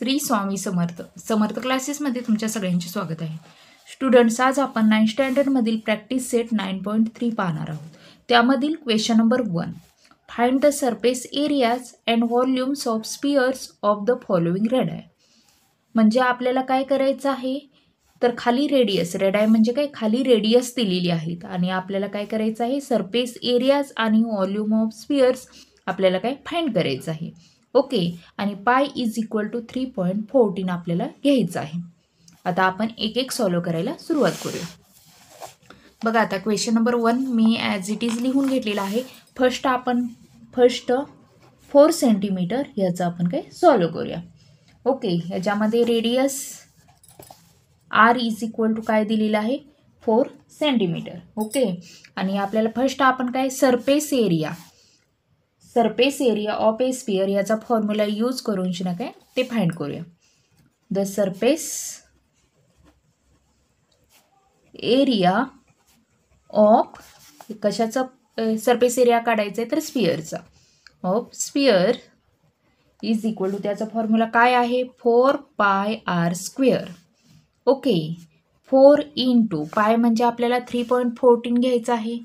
श्री स्वामी समर्थ समर्थ क्लासेसमध्ये तुमच्या सगळ्यांचे स्वागत आहे. स्टुडंट्स, आज आपण 9th स्टँडर्डमधील प्रॅक्टिस सेट 9.3 पाहणार आहोत. त्यामधील question number 1, find the surface areas and volumes of spheres of the following radii. म्हणजे आपल्याला काय करायचं आहे, तर खाली रेडियस, रेडाय म्हणजे काय, खाली रेडियस दिलेली आहेत आणि आपल्याला काय करायचं आहे, सरफेस एरियाज आणि व्हॉल्यूम ऑफ स्पिअर्स आपल्याला काय फाइंड करायचं आहे. ओके, आणि पाय इज इक्वल टू 3.14 आपल्याला घ्यायचं आहे. आता आपण एक एक सॉल्व करायला सुरुवात करूया. बघा, आता question number 1 me as it is लिहून घेतलेला आहे. फर्स्ट 4 सेंटीमीटर ह्याचं आपण काय सॉल्व करूया. ओके, ह्याच्यामध्ये radius r is equal to काय दिलेलं आहे, 4 सेंटीमीटर. ओके, आणि आपल्याला फर्स्ट आपण काय surface area of a sphere याचा फॉर्म्युला यूज करून काय ते फाइंड करूया. द सरफेस एरिया ऑफ, कशाचा सरफेस एरिया काढायचा आहे, तर स्पिअरचा, of sphere is equal to, त्याचा फॉर्म्युला काय आहे, 4 पाय R square. Okay, 4 into pi म्हणजे आपल्याला 3.14 घ्यायचं आहे,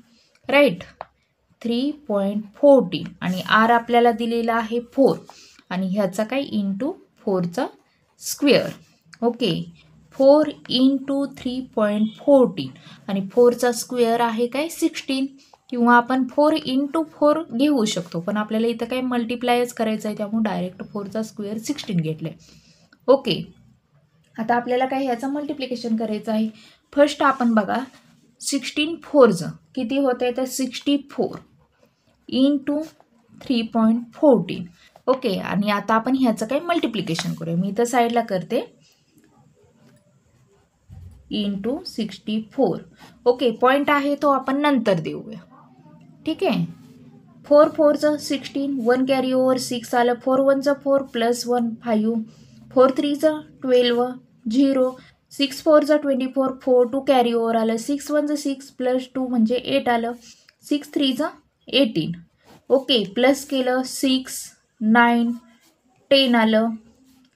राईट, 3.14, आणि आर आपल्याला दिलेला आहे 4, आणि ह्याचा काय इंटू 4चा स्क्वेअर. ओके, 4 इंटू 3.14 आणि 4चा स्क्वेअर आहे काय 16, किंवा आपण 4 इंटू 4 घेऊ शकतो, पण आपल्याला इथं काय मल्टिप्लायच करायचं आहे, त्यामुळे डायरेक्ट 4चा स्क्वेअर 16 घेतलं आहे. ओके, आता आपल्याला काय ह्याचं मल्टिप्लिकेशन करायचं आहे. फर्स्ट आपण बघा, 16 4चं किती होतं आहे, तर 64 इंटू 3.14. ओके, आणि आता आपण ह्याचं काय मल्टिप्लिकेशन करूया. मी इथं साईडला करते, इंटू 64. ओके, पॉईंट आहे तो आपण नंतर देऊया, ठीक आहे. 4 4चं 16, 1 कॅरी ओव्हर 6 आलं, 4 1चं 4 प्लस 1 5, 4 3चं 12 0, 6 4चं 24, 4 2 कॅरी ओव्हर आलं, 6 1चं 6 प्लस 2 म्हणजे 8 आलं, 6 3चं 18. ओके, प्लस केलं 6 9 10 आलं,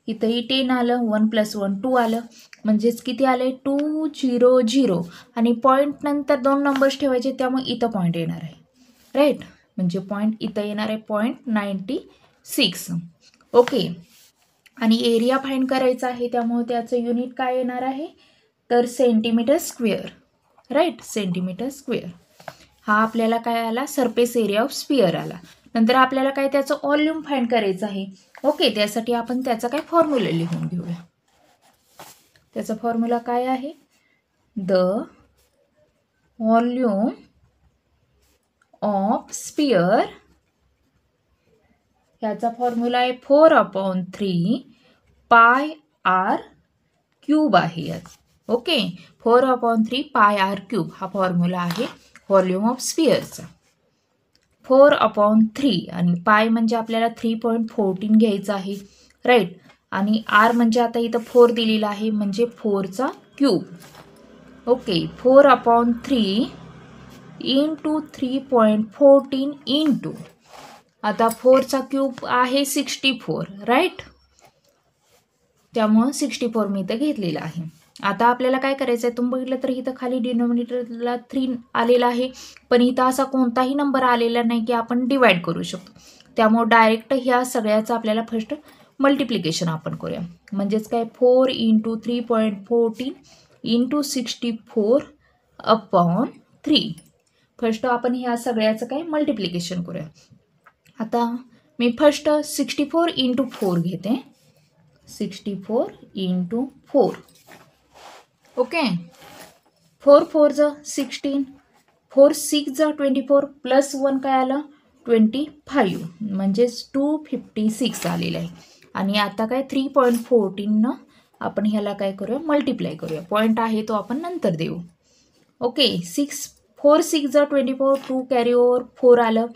इथंही 10 आलं, 1 + 1 2 आलं, म्हणजेच किती आले 2 0 0, आणि पॉईंट नंतर 2 नंबर्स ठेवायचे, त्यामुळे इथं पॉईंट येणार आहे, राईट, म्हणजे पॉईंट इथं येणार आहे 0.96. ओके, आणि एरिया फाइंड करायचा आहे, त्यामुळे त्याचं युनिट काय येणार आहे, तर centimetre square, right, centimetre square. हा आपल्याला काय आला, सरफेस एरिया ऑफ स्पिअर आला. नंतर आपल्याला काय त्याचं व्हॉल्यूम फाइंड करायचं आहे. ओके, त्यासाठी आपण त्याचा काय फॉर्म्युला लिहून घेऊया. त्याचा फॉर्म्युला काय आहे, द व्हॉल्यूम ऑफ स्पिअर, ह्याचा फॉर्म्युला आहे 4/3 पाय आर क्यूब आहे यात. ओके, 4/3 पाय आर क्यूब हा फॉर्म्युला आहे व्हॉल्यूम ऑफ स्पिअरचा. 4/3 आणि पाय म्हणजे आपल्याला 3.14 घ्यायचं आहे, राईट, आणि आर म्हणजे आता इथं 4 दिलेला आहे, म्हणजे 4चा क्यूब. ओके, 4/3 इंटू 3.14 इंटू, आता 4चा क्यूब आहे 64, राईट, त्यामुळं 64 मी इथं घेतलेलं आहे. आता आपल्याला काय करायचं आहे, तुम्ही बघितलं तर इथं खाली डिनॉमिनेटरला 3 आलेला आहे, पण इथं असा कोणताही नंबर आलेला नाही की आपण डिवाइड करू शकतो, त्यामुळे डायरेक्ट ह्या सगळ्याचं आपल्याला फर्स्ट मल्टिप्लिकेशन आपण करूया. म्हणजेच काय 4 इंटू 3.14 इंटू 64/3. फर्स्ट आपण ह्या सगळ्याचं काय मल्टिप्लिकेशन करूया. आता मी फर्स्ट 64 इंटू 4 घेते, 64 इंटू 4. ओके, 4 4चं 16, 4 6चं 24 प्लस 1 काय आलं 25, म्हणजेच 256 आलेलं आहे. आणि आता काय 3.14 आपण ह्याला काय करूया, मल्टिप्लाय करूया. पॉईंट आहे तो आपण नंतर देऊ. ओके, 4 6चं 24, 2 कॅरी ओव्हर 4 आलं,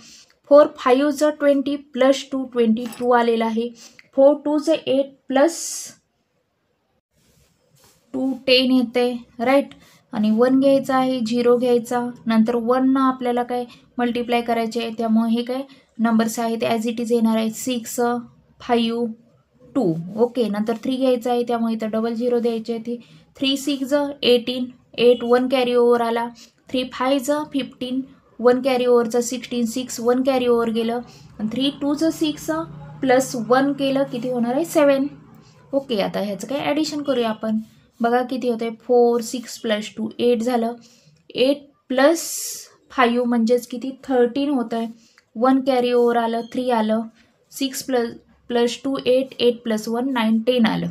4 5चं 20 प्लस 2 22 आलेलं आहे, 4 2चं 8 प्लस 2 10 येते, राईट, आणि 1 घ्यायचा आहे, 0 घ्यायचा, नंतर 1 आपल्याला काय मल्टिप्लाय करायचे आहे, त्यामुळे हे काय नंबर्स आहेत ॲज इट इज येणार आहे. 6 5 2. ओके, नंतर 3 घ्यायचं आहे त्यामुळे इथं डबल 0 द्यायचे आहे. 3 6 18, 8 1 कॅरी ओव्हर आला. 3 5 15, 1 कॅरी ओव्हरचं 16, 6 1 कॅरी ओव्हर गेलं. आणि 3 2 6 प्लस 1 केलं, किती होणार आहे 7. ओके, आता ह्याचं काय ॲडिशन करूया आपण. बघा किती होतं आहे, 4 6 प्लस 2 8 झालं. 8 प्लस 5 म्हणजेच किती 13 होतं आहे. 1 कॅरी ओव्हर आलं, 3 आलं. 6 प्लस 2 8, 8 प्लस 1 9 10 आलं.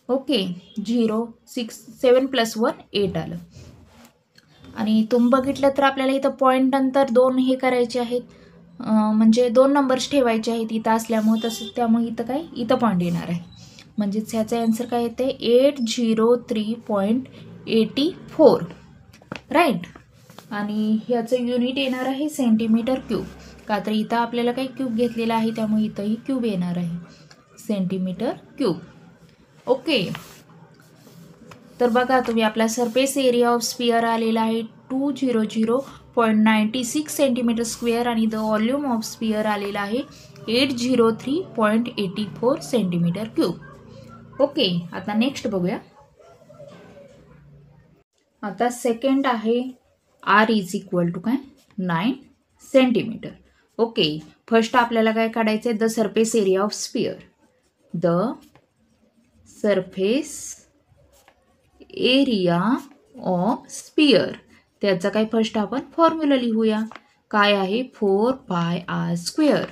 ओके, 0 6 7 प्लस 1 8 आलं. आणि तुम्ही बघितलं तर आपल्याला इथं पॉईंट नंतर 2 हे करायचे आहेत, म्हणजे 2 नंबर्स ठेवायचे आहेत इथं असल्यामुळे. तसं त्यामुळे इथं काय इथं पॉईंट येणार आहे. म्हणजेच ह्याचं आन्सर काय येते 803.84 राईट. आणि ह्याचं युनिट येणार आहे सेंटीमीटर क्यूब. का तर इथं आपल्याला काही क्यूब घेतलेला आहे त्यामुळे इथंही क्यूब येणार आहे, सेंटीमीटर क्यूब. ओके, तर बघा तुम्ही आपला सरफेस एरिया ऑफ स्पियर आलेला आहे 200.96 सेंटीमीटर स्क्वेअर आणि द व्हॉल्यूम ऑफ स्पियर आलेला आहे 803.84 सेंटीमीटर क्यूब. ओके, आता नेक्स्ट बघूया. आता सेकंड आहे R इज इक्वल टू काय 9 सेंटीमीटर. ओके, फर्स्ट आपल्याला काय काढायचं आहे, the surface area of sphere. The surface area of sphere, त्याचा काय फर्स्ट आपण फॉर्म्युला लिहूया. काय आहे 4πr²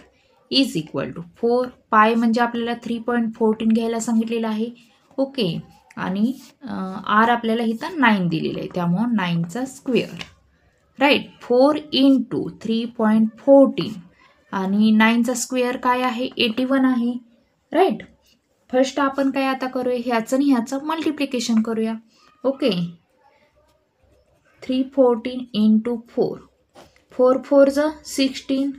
इज इक्वल टू 4 पाय म्हणजे आपल्याला 3.14 घ्यायला सांगितलेलं आहे. ओके, आणि आर आपल्याला इथं 9 दिलेलं आहे त्यामुळं 9चा स्क्वेअर राईट. 4 इंटू 3.14 आणि 9चा स्क्वेअर काय आहे 81 आहे राईट. फर्स्ट आपण काय आता करूया, ह्याचं आणि ह्याचं मल्टिप्लिकेशन करूया. Okay, 314 into 4, 4 4 16,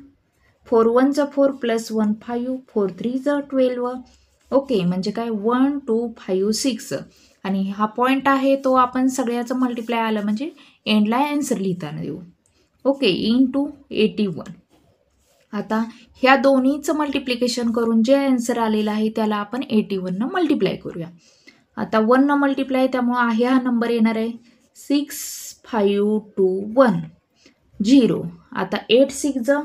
4 1 4 plus 1 5, 4 3 12. ओके, म्हणजे काय 1 2 5 6. आणि हा पॉईंट आहे तो आपण सगळ्याचं मल्टिप्लाय आलं म्हणजे एंडला आन्सर लिहिताना देऊ. Okay, into 81. आता ह्या दोन्हीचं मल्टिप्लिकेशन करून जे आन्सर आलेलं आहे त्याला आपण 81 मल्टिप्लाय करूया. आता 1 मल्टिप्लाय त्यामुळे आहे हा नंबर येणार आहे 6521 0. आता 8 6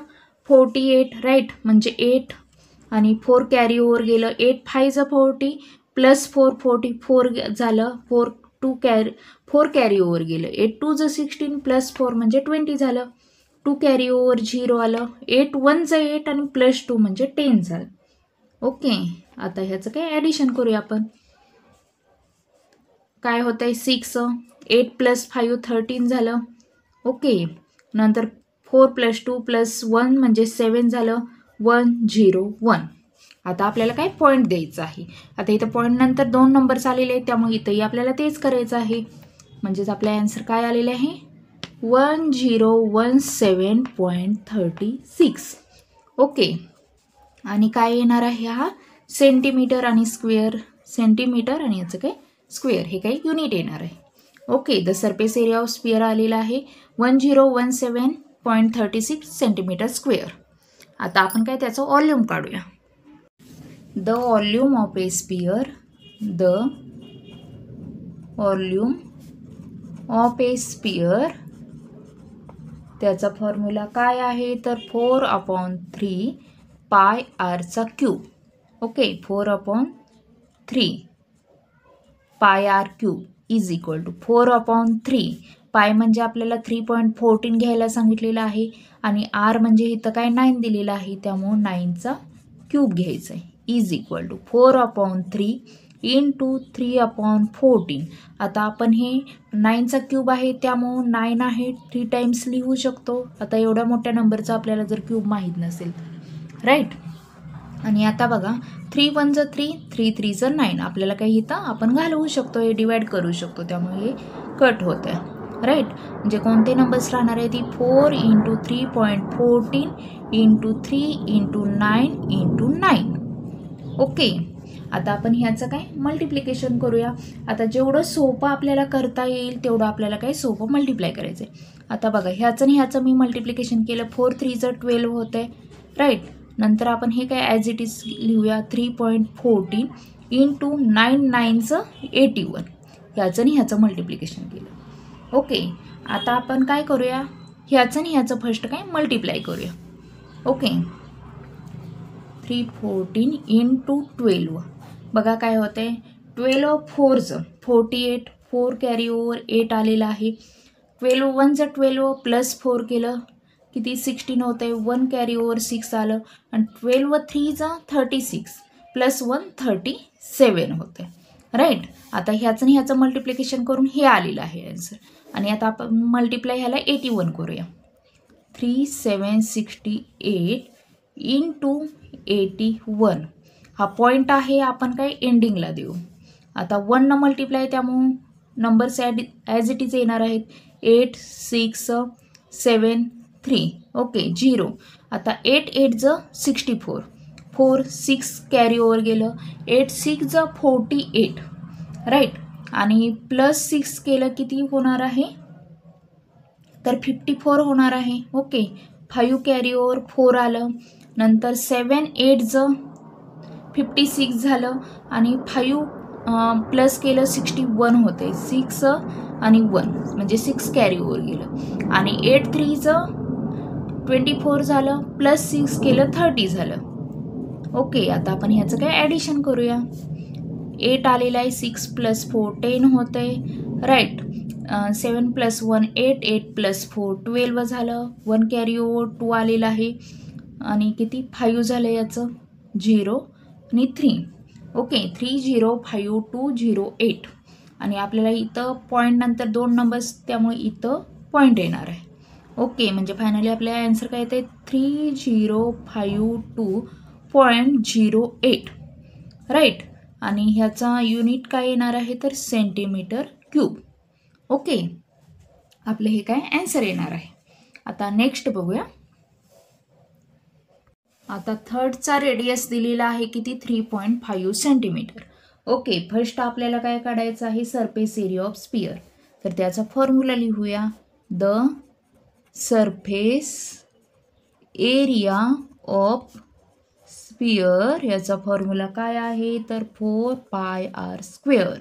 48 राईट, म्हणजे 8 आणि 4 कॅरी ओव्हर गेलं. 8 5 40 प्लस 4 44 झालं. 4 कॅरी ओव्हर गेलं. 8 2 16 प्लस 4 म्हणजे 20 झालं. 2 कॅरी ओव्हर 0 आलं. 8 1 8 आणि प्लस 2 म्हणजे 10 झालं. ओके, आता ह्याचं काय ॲडिशन करूया आपण. काय होतं आहे 6 8 प्लस 5 13 झालं. ओके, नंतर 4 प्लस 2 प्लस 1 म्हणजे 7 झालं. 1 0 1. आता आपल्याला काय पॉईंट द्यायचं आहे. आता इथं पॉईंट नंतर 2 नंबर्स आलेले आहेत त्यामुळे इथंही आपल्याला तेच करायचं आहे. म्हणजेच आपला आन्सर काय आलेलं आहे 1017.36. ओके, आणि काय येणार आहे हा सेंटीमीटर आणि स्क्वेअर, सेंटीमीटर आणि याचं काय स्क्वेअर, हे काही युनिट येणार आहे. Okay, the surface area of sphere आलेला आहे 1017.36 सेंटीमीटर स्क्वेअर. आता आपण काय त्याचं व्हॉल्यूम काढूया. The volume of a sphere, the volume of a sphere, त्याचा फॉर्म्युला काय आहे तर 4/3 पाय आरचा cube. Okay, 4/3 pi r cube is equal to 4/3. Pi म्हणजे आपल्याला 3.14 घ्यायला सांगितलेलं आहे आणि आर म्हणजे इथं काय 9 दिलेलं आहे त्यामुळं 9चा क्यूब घ्यायचा आहे इज इक्वल टू 4/3 इंटू 3/14. आता आपण हे 9चा क्यूब आहे त्यामुळं 9 आहे 3 टाइम्स लिहू शकतो. आता एवढ्या मोठ्या नंबरचा आपल्याला जर क्यूब माहीत नसेल राईट. आणि आता बघा 3 1 3, 3 3 9. आपल्याला काही इथं आपण घालवू शकतो, हे डिवाइड करू शकतो त्यामुळे हे कट होतं आहे राईट. म्हणजे कोणते नंबर्स राहणार आहे ती 4 into 3.14 into 3 into 9 into 9. Okay, आता आपण ह्याचं काय मल्टिप्लिकेशन करूया. आता जेवढं सोपं आपल्याला करता येईल तेवढं आपल्याला काय सोपं मल्टिप्लाय करायचं आहे. आता बघा ह्याचं आणि ह्याचं मी मल्टिप्लिकेशन केलं. 4 3 12 होतं आहे राईट. नंतर आपण हे काय ॲज इट इज लिहूया 3.14 इंटू 9 9चं 81 ह्याचं आणि ह्याचं मल्टिप्लिकेशन केलं. ओके, आता आपण काय करूया, ह्याचं आणि ह्याचं फर्स्ट काय मल्टिप्लाय करूया. ओके, 314 इंटू 12 बघा काय होते, 12 4चं 48, 4 कॅरी ओव्हर 8 आलेलं आहे. 12 1चं 12 प्लस 4 केलं किती 16 होते, 1 कॅरी ओव्हर 6 आलं आणि 12 3चं 36 प्लस 1 37 होते. राईट, आता ह्याचं आणि ह्याचं मल्टिप्लिकेशन करून हे आलेलं आहे आन्सर. आणि आता आपण मल्टिप्लाय ह्याला 81 करूया. 3768 इंटू 81 हा पॉईंट आहे, आपण काय एंडिंगला देऊ. आता 1 मल्टिप्लाय त्यामुळं नंबर्स ॲज इट इज येणार आहेत 8 6 7 3. ओके 0. आता 8 8चं 64, 4 6 कॅरी ओव्हर गेलं, 8 6चं 48 राईट, आणि प्लस 6 केलं किती होणार आहे तर 54 होणार आहे. ओके, 5 कॅरी ओव्हर 4 आलं, नंतर 7 8चं 56 झालं आणि 5 प्लस केलं 61 होते, 6 आणि 1 म्हणजे 6 कॅरी ओव्हर गेलं आणि 8 3चं 24 झालं, प्लस 6 केलं 30 झालं. ओके, आता आपण ह्याचं काय ॲडिशन करूया. 8 आलेलं आहे, 6 प्लस 4 10 होते राईट, 7 प्लस 1 8 8 प्लस 4 12 झालं, 1 कॅरी ओव्हर 2 आलेलं आहे आणि किती 5 झालं याचं 0 आणि 3. ओके, 305208 आणि आपल्याला इथं पॉईंट नंतर 2 नंबर्स त्यामुळे इथं पॉईंट येणार आहे. ओके, म्हणजे फायनली आपल्याला आन्सर काय येते 3052.08 राईट, आणि ह्याचा युनिट काय येणार आहे तर सेंटीमीटर क्यूब. ओके, आपलं हे काय आन्सर येणार आहे. आता नेक्स्ट बघूया. आता थर्डचा रेडियस दिलेला आहे किती 3.5 सेंटीमीटर. ओके, फर्स्ट आपल्याला काय काढायचं आहे सरफेस एरिया ऑफ स्पियर. तर त्याचा फॉर्म्युला लिहूया. The surface area of sphere याचा फॉर्म्युला काय आहे तर 4πr²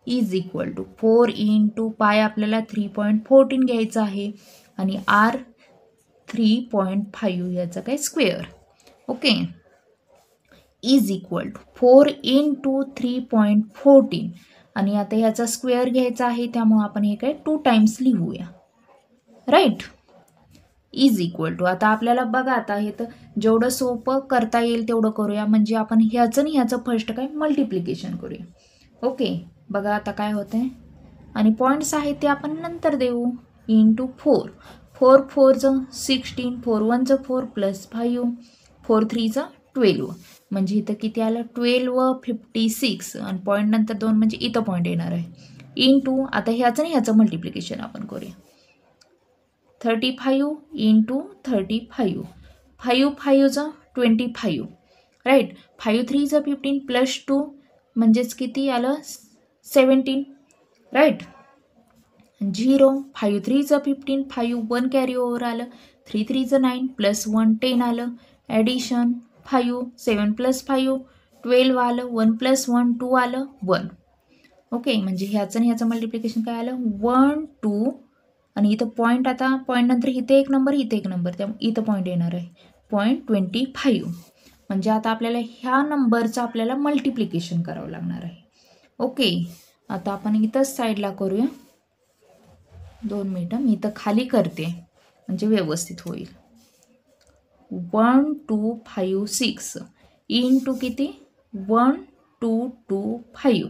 is equal to 4 into pi आपल्याला 3.14 घ्यायचं आहे आणि r 3.5 याचा काय square. Okay, is equal to 4 into 3.14 आणि आता ह्याचा स्क्वेअर घ्यायचा आहे त्यामुळे आपण हे काय 2 टाइम्स लिहूया राईट. इज इक्वल टू आता आपल्याला बघा, आता हे तर जेवढं सोपं करता येईल तेवढं करूया, म्हणजे आपण ह्याचं आणि ह्याचं फर्स्ट काय मल्टिप्लिकेशन करूया. ओके, बघा आता काय होतंय आणि पॉईंट्स आहेत ते आपण नंतर देऊ. इंटू 4 4 4चं 16, 4 1चं 4 प्लस 5, 4 3चं 12 म्हणजे इथं किती आलं 12 56 आणि पॉईंट नंतर 2 म्हणजे इथं पॉईंट येणार आहे. इंटू आता ह्याचं आणि ह्याचं मल्टिप्लिकेशन आपण करूया. 35 इंटू 35, 5 5चं 25 राईट, 5 3चं 15 प्लस 2 म्हणजेच किती आलं 17 राईट. 0 5 3चं 15, 5 1 कॅरी ओव्हर आलं, 3 3चं 9 प्लस 1 10 आलं, ॲडिशन 5 7 प्लस 5 12 आलं, 1 प्लस 1 2 आलं 1. ओके, म्हणजे ह्याचं आणि ह्याचं मल्टिप्लिकेशन काय आलं 1 2 आणि इथं पॉईंट, आता पॉईंट नंतर इथे एक नंबर इथे एक नंबर त्यामुळे इथं पॉईंट येणार आहे 0.25. म्हणजे आता आपल्याला ह्या नंबरचं आपल्याला मल्टिप्लिकेशन करावं लागणार आहे. ओके, आता आपण इथंच साईडला करूया. 2 मिनटं मी इथं खाली करते म्हणजे व्यवस्थित होईल. 1256 इंटू किती 1225.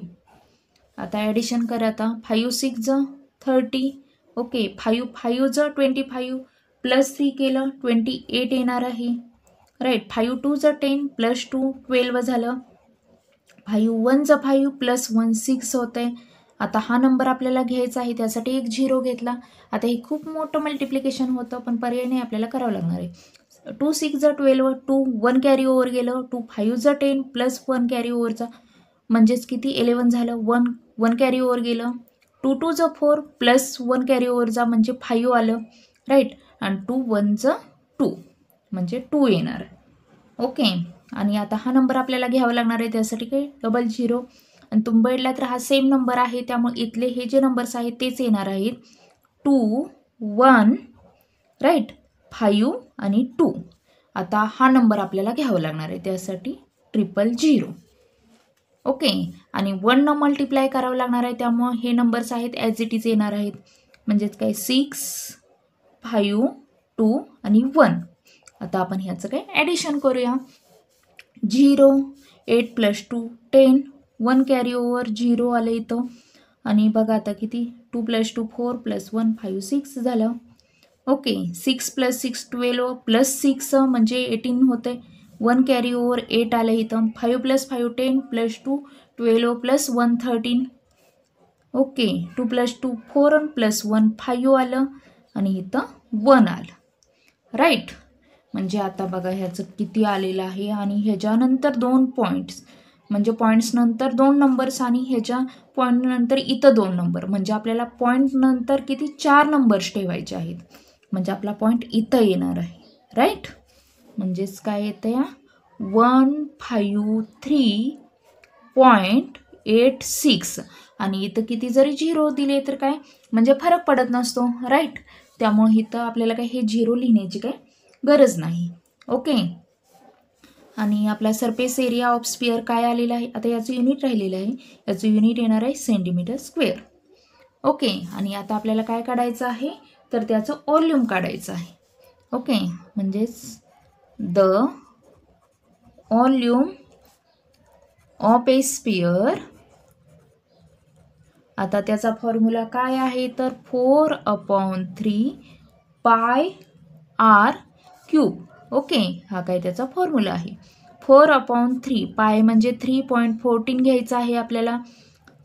आता ॲडिशन करा. आता 5 6चं 30. ओके, 5 5चं 25 प्लस 3 केलं 28 येणार आहे राईट. 5 2चं 10 प्लस 2 12 झालं. 5 1चं 5 प्लस 1 6 होतं आहे. आता हा नंबर आपल्याला घ्यायचा आहे त्यासाठी एक 0 घेतला. आता हे खूप मोठं मल्टिप्लिकेशन होतं पण पर्याय नाही आपल्याला करावं लागणार आहे. 2 6चं 12, 2 1 कॅरी ओव्हर गेलं, 2 5चं 10 प्लस 1 कॅरी ओव्हरचा म्हणजेच किती 11 झालं, 1 1 कॅरी ओव्हर गेलं, 2 2चं 4 प्लस 1 कॅरी ओव्हरचा म्हणजे 5 आलं राईट, आणि 2 1चं 2 म्हणजे 2 येणार. ओके. आणि आता हा नंबर आपल्याला घ्यावा लागणार आहे, त्यासाठी काय 00 आणि तुम्ही बघितला तर हा सेम नंबर आहे, त्यामुळे इथले हे जे नंबर्स आहेत तेच येणार आहेत. 2 1 राईट, 5 आणि 2. आता हा नंबर आपल्याला घ्यावा लागणार आहे, त्यासाठी 000. ओके. आणि 1 न मल्टिप्लाय करावं लागणार आहे, त्यामुळे हे नंबर्स आहेत ॲज इट इज येणार आहेत. म्हणजेच काय 6 5 2 आणि 1. आता आपण ह्याचं काय ॲडिशन करूया. 0 8 + 2 10 1 कॅरी ओव्हर 0 आलं इथं. आणि बघा आता किती 2 + 2 4 + 1 5 6 झालं. ओके. 6 + 6 12 + 6 म्हणजे 18 होते. 1 कॅरी ओव्हर 8 आलं इथं. 5 + 5 10 + 2 12 + 1 13. ओके. 2 + 2 4 + 1 5 आलं आणि इथं 1 आलं. राईट. म्हणजे आता बघा ह्याचं किती आलेलं आहे. आणि ह्याच्यानंतर 2 पॉईंट्स, म्हणजे पॉईंट्स नंतर 2 नंबर्स आणि ह्याच्या पॉईंट नंतर इथं 2 नंबर, म्हणजे आपल्याला पॉईंट नंतर किती 4 नंबर्स ठेवायचे आहेत. म्हणजे आपला पॉईंट इथं येणार आहे. राईट. म्हणजेच काय येतं या 153.86. आणि इथं किती जरी 0 दिले तर काय म्हणजे फरक पडत नसतो. राईट. त्यामुळे इथं आपल्याला काय हे 0 लिहिण्याची काय गरज नाही. ओके. आणि आपला सरफेस एरिया ऑफ स्फिअर काय आलेला आहे, आता याचं युनिट राहिलेलं आहे. याचं युनिट येणार आहे सेंटीमीटर स्क्वेअर. ओके. आणि आता आपल्याला काय काढायचं आहे, तर त्याचं व्हॉल्यूम काढायचं आहे. ओके. म्हणजेच the volume of A sphere. आता त्याचा फॉर्म्युला काय आहे, तर 4/3 πr³. ओके. हा काय त्याचा फॉर्म्युला आहे. 4/3 पाय म्हणजे 3.14 घ्यायचा आहे आपल्याला.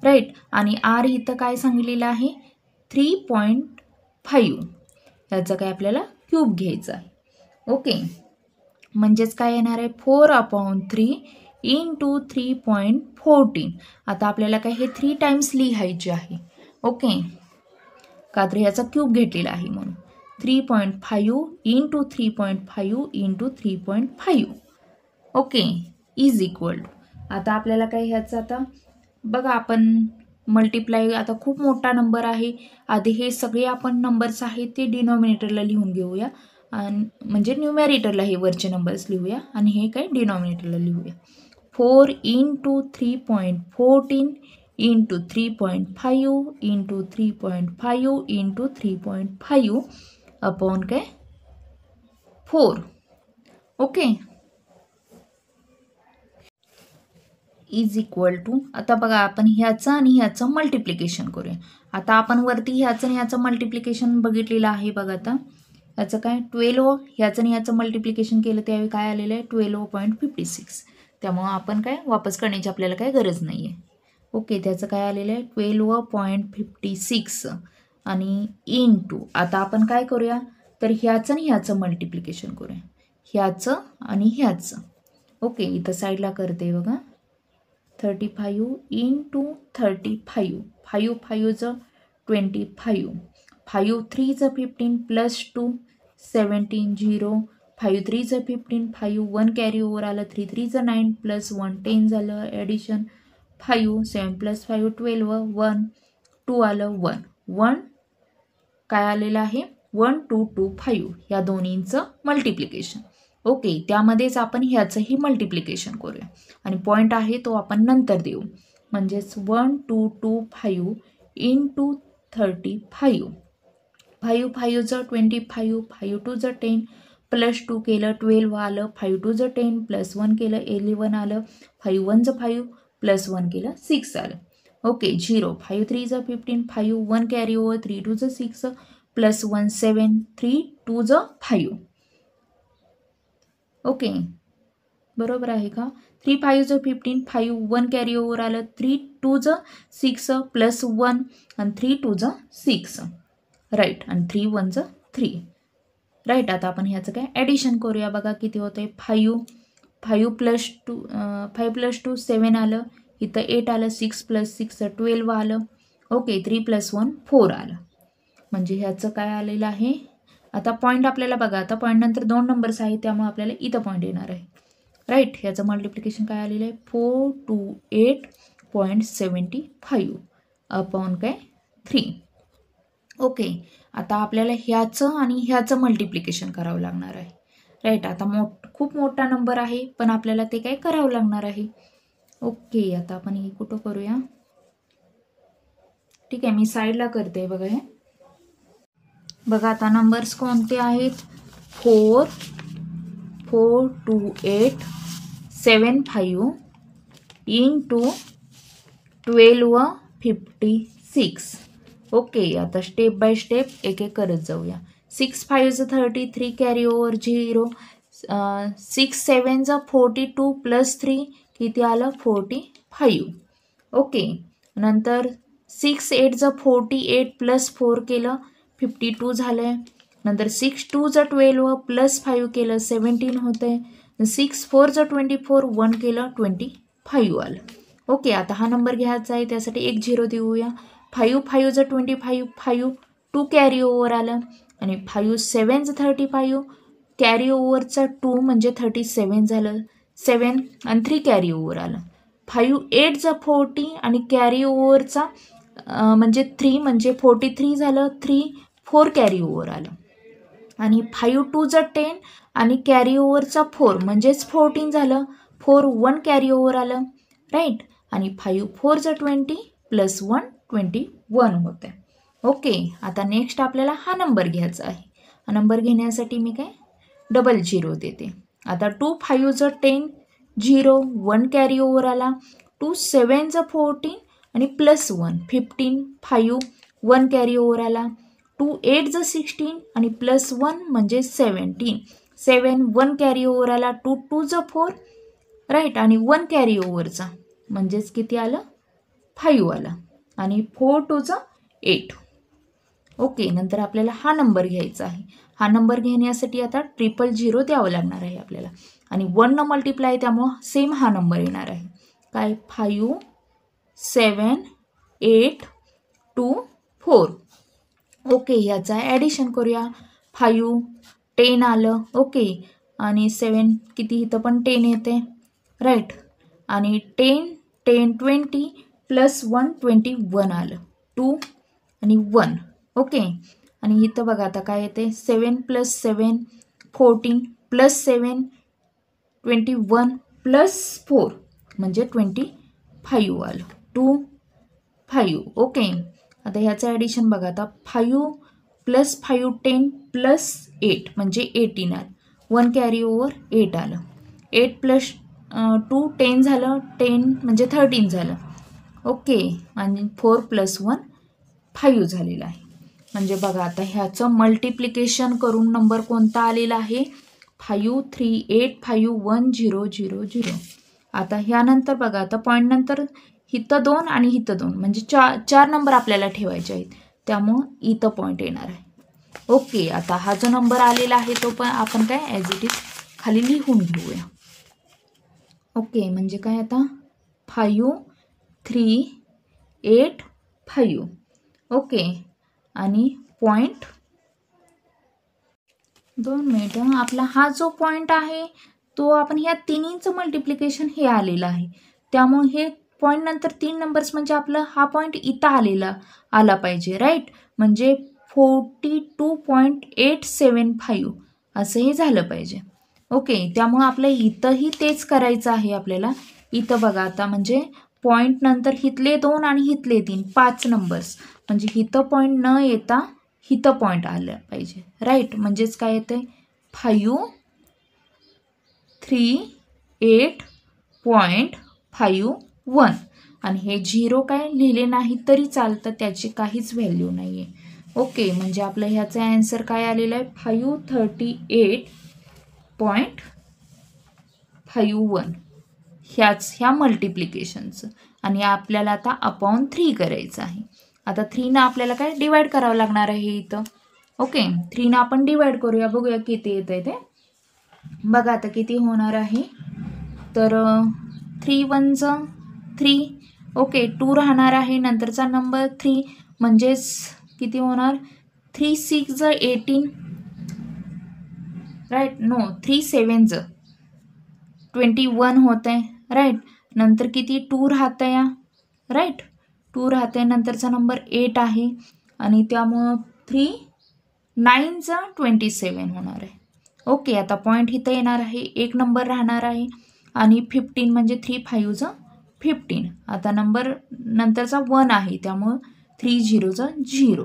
राईट. आणि आर इथं काय सांगितलेलं आहे 3.5. याचा काय आपल्याला क्यूब घ्यायचा आहे. ओके. म्हणजेच काय येणार आहे 4/3 × 3.14. आता आपल्याला काय हे 3 टाइम्स लिहायचे आहे. ओके. का तर ह्याचा क्यूब घेतलेला आहे म्हणून 3.5 × 3.5 × 3.5. ओके. Is equal to. आता आपल्याला काय ह्याचं आता बघा आपण मल्टिप्लाय, आता खूप मोठा नंबर आहे. आधी हे सगळे आपण नंबर्स आहेत ते डिनॉमिनेटरला लिहून घेऊया. आणि म्हणजे न्यूमॅरेटरला हे वरचे नंबर्स लिहूया आणि हे काय डिनॉमिनेटरला लिहूया. 4 × 3.14 × 3.5 × 3.5 × 3.5 अपॉन काय 4. ओके. Is equal to. आता बघा आपण ह्याचं आणि ह्याचं मल्टिप्लिकेशन करूया. आता आपण वरती ह्याचं आणि ह्याचं मल्टिप्लिकेशन बघितलेलं आहे. बघा आता याचं काय 12 ह्याचं आणि ह्याचं मल्टिप्लिकेशन केलं त्यावेळी काय आलेलं आहे 12.56. त्यामुळं आपण काय वापस करण्याची आपल्याला काय गरज नाही आहे. ओके. त्याचं काय आलेलं आहे 12.56 आणि × आता आपण काय करूया तर ह्याचं आणि ह्याचं मल्टिप्लिकेशन करूया. ह्याचं आणि ह्याचं. ओके. इथं साईडला करते बघा 35 × 35. 5 5 25. 5 3 15 + 2 17 0. 5 3 15 5 1 कॅरी ओव्हर आलं 3 3 9 + 1 10 झालं ॲडिशन 5 7 + 5 12 1 2 आलं 1 1 काय आलेलं आहे 1 2 2 5 ह्या दोन्हींचं मल्टिप्लिकेशन. ओके. त्यामध्येच आपण ह्याचंही मल्टिप्लिकेशन करूया आणि पॉईंट आहे तो आपण नंतर देऊ. म्हणजेच 1 2 2 5 × 35. 5 5 25 5 2 10 + 2 केलं 12 आलं 5 2 10 + 1 केलं 11 आलं 5 1 5 + 1 केलं 6 आलं. ओके. 0 5 3 15 5 1 carry over 3 2 6 + 1 7 3 2 5. ओके. बरोबर आहे का 3 5 15 5 1 कॅरी ओव्हर आलं 3 2 6 + 1 आणि 3 2 6. राईट. आणि 3 1 3. राईट. आता आपण ह्याचं काय ॲडिशन करूया. बघा किती होतं आहे 5 + 2 7 आलं इथं 8 आलं 6 + 6 12 आलं. ओके. 3 + 1 4 आलं. म्हणजे ह्याचं काय आलेलं आहे. आता पॉईंट आपल्याला बघा आता पॉईंट नंतर 2 नंबर्स आहेत त्यामुळे आपल्याला इथं पॉईंट येणार आहे. राईट. ह्याचं मल्टिप्लिकेशन काय आलेलं आहे 428.75 अपॉन काय 3. ओके. आता आपल्याला ह्याचं आणि ह्याचं मल्टिप्लिकेशन करावं लागणार आहे. राईट. आता खूप मोठा नंबर आहे पण आपल्याला ते काय करावं लागणार आहे. ओके. आता आपण हे कुठं करूया. ठीक आहे, मी साईडला करते. बघा हे बघा आता नंबर्स कोणते आहेत 42875 इंटू 1256. ओके. आता स्टेप बाय स्टेप एक एक करत जाऊया. 6 5 33 कॅरी ओव्हर 0. 6 7 42 प्लस 3 किती आलं 45. ओके. नंतर 6 8 48 प्लस 4 केलं 52 झालंय. नंतर 6 2 12 प्लस 5 केलं 17 होतंय. 6 4 24 1 केलं 25 आलं. ओके. आता हा नंबर घ्यायचा आहे त्यासाठी एक 0 देऊया. 5 5 25 5 2 कॅरी ओव्हर आलं आणि 5 7 35 कॅरी ओव्हरचा 2 म्हणजे 37 झालं 7 आणि 3 कॅरी ओव्हर आलं. 5 8 40 आणि कॅरी ओव्हरचा म्हणजे 3 म्हणजे 43 झालं 3 4 कॅरी ओव्हर आलं. आणि 5 2 10 आणि कॅरी ओव्हरचा 4 म्हणजेच 14 झालं 4 1 कॅरी ओव्हर आलं. राईट. आणि 5 4 20 प्लस 1 21 होते. ओके. आता नेक्स्ट आपल्याला हा नंबर घ्यायचा आहे. हा नंबर घेण्यासाठी मी काय डबल 0 देते. आता 2 5 10 0 1 कॅरी ओव्हर आला. 2 7 14 आणि प्लस 1 15 5 1 कॅरी ओव्हर आला. 2 8 16 आणि प्लस 1 म्हणजे 17 7 1 कॅरी ओव्हर आला. 2 2 4 राईट. आणि 1 कॅरी ओव्हरचा म्हणजेच किती आलं 5 आलं. आणि 4 2 8. ओके. नंतर आपल्याला हा नंबर घ्यायचा आहे. हा नंबर घेण्यासाठी आता 000 द्यावं लागणार आहे आपल्याला. आणि 1 न मल्टिप्लाय त्यामुळं सेम हा नंबर येणार आहे. काय 5 7 8 2 4. ओके. याचा ॲडिशन करूया. 5 10 आलं. ओके. आणि 7 किती इथं पण 10 येते. राईट. आणि 10 10 20 प्लस 1 21 आलं 2 आणि 1. ओके. आणि इथं बघा आता काय येते 7 प्लस 7 14 प्लस 7 21 प्लस 4 म्हणजे 25 आलं 2 5. ओके. आता ह्याचं ॲडिशन बघा आता 5 प्लस 5 10 प्लस 8 म्हणजे 18 आलं. 1 कॅरी ओव्हर 8 आलं. 8 प्लस 2 10 झालं 10 म्हणजे 13 झालं. ओके. आणि 4 प्लस 1 5 झालेलं आहे. म्हणजे बघा आता ह्याचं मल्टिप्लिकेशन करून नंबर कोणता आलेला आहे 53851000. आता ह्यानंतर बघा आता पॉईंट नंतर इथं 2 आणि इथं 2 म्हणजे 4 नंबर आपल्याला ठेवायचे आहेत त्यामुळं इथं पॉईंट येणार आहे. ओके. आता हा जो नंबर आलेला आहे तो पण आपण काय ॲज इट इज खाली लिहून घेऊया. ओके. म्हणजे काय आता 5385. ओके. आणि पॉईंट 2 मिनिटं. आपला हा जो पॉईंट आहे तो आपण ह्या तिन्हीचं मल्टिप्लिकेशन हे आलेलं आहे त्यामुळे हे पॉईंट नंतर 3 नंबर्स म्हणजे आपला हा पॉईंट इथं आला पाहिजे. राईट. म्हणजे 42.875 असं हे झालं पाहिजे. ओके. त्यामुळं आपलं इथंही तेच करायचं आहे आपल्याला. इथं बघा आता म्हणजे पॉईंट नंतर हिथले 2 आणि हिथले 3 5 नंबर्स म्हणजे हिथं पॉईंट न येता हिथं पॉईंट आलं पाहिजे. राईट. म्हणजेच काय येतं 538.51 आणि हे 0 काय लिहिले नाही तरी चालतं त्याची काहीच व्हॅल्यू नाही आहे. ओके. म्हणजे आपलं ह्याचं ॲन्सर काय आलेलं आहे 538.51 ह्या मल्टिप्लिकेशनचं. आणि आपल्याला आता अपॉन 3 करायचं आहे. आता 3 आपल्याला काय डिवाइड करावं लागणार आहे इथं. ओके. 3 आपण डिवाइड करूया बघूया किती येतं आहे ते. बघा आता किती होणार आहे तर 3 1 3. ओके. 2 राहणार आहे नंतरचा नंबर 3 म्हणजेच किती होणार 3 6 18. राईट. नो 3 7 21 होत आहे, राईट. नंतर किती 2 राहतं या, राईट. 2 राहते, नंतरचा नंबर 8 आहे आणि त्यामुळं 3 9चा 27 होणार आहे. ओके, आता पॉईंट इथं येणार आहे, एक नंबर राहणार आहे आणि 15 म्हणजे 3 5चं 15. आता नंबर नंतरचा 1 आहे त्यामुळं 3 0चं 0.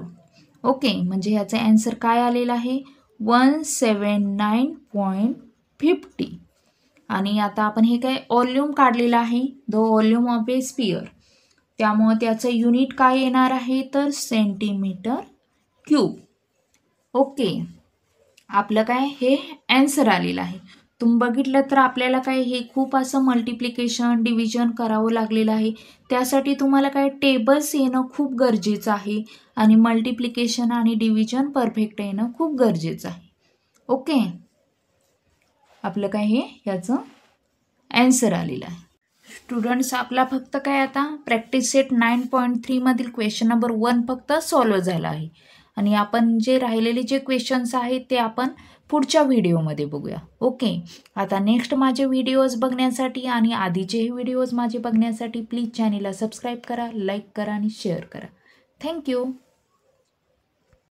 ओके, म्हणजे ह्याचं ॲन्सर काय आलेलं आहे 179.50. आणि आता आपण हे काय व्हॉल्यूम काढलेलं आहे, the volume of a sphere, त्यामुळं त्याचं युनिट काय येणार आहे तर सेंटीमीटर क्यूब. ओके, आपलं काय हे ॲन्सर आलेलं आहे. तुम्ही बघितलं तर आपल्याला काय हे खूप असं मल्टिप्लिकेशन डिव्हिजन करावं लागलेलं आहे. त्यासाठी तुम्हाला काय टेबल्स येणं खूप गरजेचं आहे आणि मल्टिप्लिकेशन आणि डिव्हिजन परफेक्ट येणं खूप गरजेचं आहे. ओके, आपलं काय हे ह्याचं ॲन्सर आलेलं आहे. स्टुडंट्स, आपला फक्त काय आता प्रॅक्टिस सेट 9.3 मधील क्वेश्चन नंबर 1 फक्त सॉल्व्ह झाला आहे आणि आपण जे राहिलेले जे क्वेश्चन्स आहेत ते आपण पुढच्या व्हिडिओमध्ये बघूया. ओके, आता नेक्स्ट माझे व्हिडिओज बघण्यासाठी आणि आधीचे व्हिडिओज माझे बघण्यासाठी प्लीज चॅनेलला सबस्क्राईब करा, लाईक करा आणि शेअर करा. थँक्यू.